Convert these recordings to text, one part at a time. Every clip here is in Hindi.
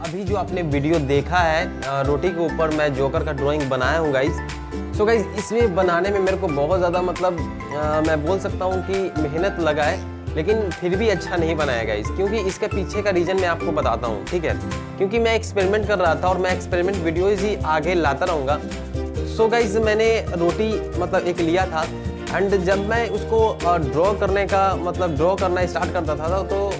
अभी जो आपने वीडियो देखा है रोटी के ऊपर मैं जोकर का ड्राइंग बनाया हूँ गाइस। सो गाइस इसमें बनाने में मेरे को बहुत ज़्यादा मतलब मैं बोल सकता हूँ कि मेहनत लगा है, लेकिन फिर भी अच्छा नहीं बनाया गाइस। क्योंकि इसके पीछे का रीज़न मैं आपको बताता हूँ, ठीक है। क्योंकि मैं एक्सपेरिमेंट कर रहा था और मैं एक्सपेरिमेंट वीडियोज़ ही आगे लाता रहूँगा। सो गाइस मैंने रोटी मतलब एक लिया था एंड जब मैं उसको ड्रॉ करना स्टार्ट करता था तो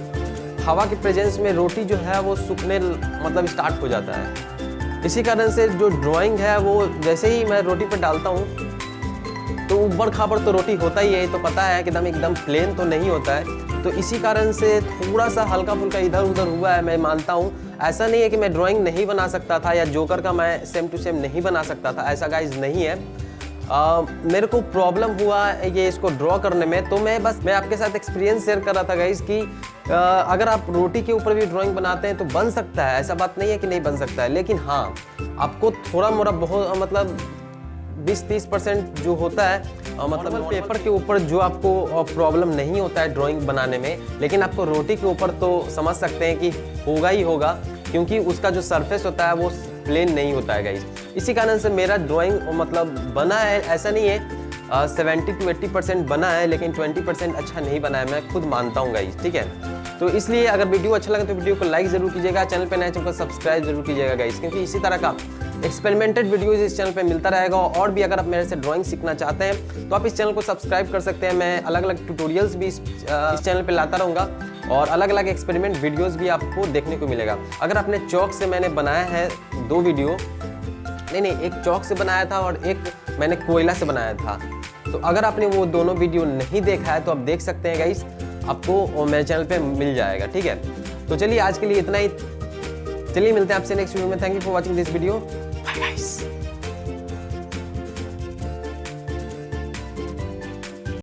हवा के प्रेजेंस में रोटी जो है वो सूखने मतलब स्टार्ट हो जाता है। इसी कारण से जो ड्राइंग है वो जैसे ही मैं रोटी पर डालता हूँ तो ऊबड़ खाबड़ तो रोटी होता ही है, तो पता है कि एकदम प्लेन तो नहीं होता है। तो इसी कारण से थोड़ा सा हल्का फुल्का इधर उधर हुआ है, मैं मानता हूँ। ऐसा नहीं है कि मैं ड्राइंग नहीं बना सकता था या जोकर का मैं सेम टू सेम नहीं बना सकता था, ऐसा गाइज नहीं है। मेरे को प्रॉब्लम हुआ ये इसको ड्रॉ करने में, तो मैं आपके साथ एक्सपीरियंस शेयर कर रहा था गाइज कि अगर आप रोटी के ऊपर भी ड्राइंग बनाते हैं तो बन सकता है, ऐसा बात नहीं है कि नहीं बन सकता है। लेकिन हाँ, आपको थोड़ा मोड़ा बहुत मतलब 20-30% जो होता है मतलब पेपर के ऊपर जो आपको प्रॉब्लम नहीं होता है ड्राइंग बनाने में, लेकिन आपको रोटी के ऊपर तो समझ सकते हैं कि होगा ही होगा, क्योंकि उसका जो सरफेस होता है वो प्लेन नहीं होता है गाइस। इसी कारण से मेरा ड्राइंग मतलब बना है, ऐसा नहीं है 70-80% बना है, लेकिन 20% अच्छा नहीं बना है, मैं खुद मानता हूँ गाइस, ठीक है। तो इसलिए अगर वीडियो अच्छा लगे तो वीडियो को लाइक जरूर कीजिएगा, चैनल पे नए चैनल को सब्सक्राइब जरूर कीजिएगा गाइस, क्योंकि इसी तरह का एक्सपेरिमेंटेड वीडियोज इस चैनल पे मिलता रहेगा। और भी अगर आप मेरे से ड्राइंग सीखना चाहते हैं तो आप इस चैनल को सब्सक्राइब कर सकते हैं। मैं अलग अलग ट्यूटोरियल्स भी इस चैनल पे लाता रहूँगा और अलग अलग एक्सपेरिमेंट वीडियोस भी आपको देखने को मिलेगा। अगर आपने चौक से मैंने बनाया है 2 वीडियो, नहीं एक चौक से बनाया था और एक मैंने कोयला से बनाया था, तो अगर आपने वो दोनों वीडियो नहीं देखा है तो आप देख सकते हैं गाइस, आपको मेरे चैनल पे मिल जाएगा, ठीक है। तो चलिए आज के लिए इतना ही, चलिए मिलते हैं आपसे नेक्स्ट वीडियो में। Thank you for watching this video, bye guys.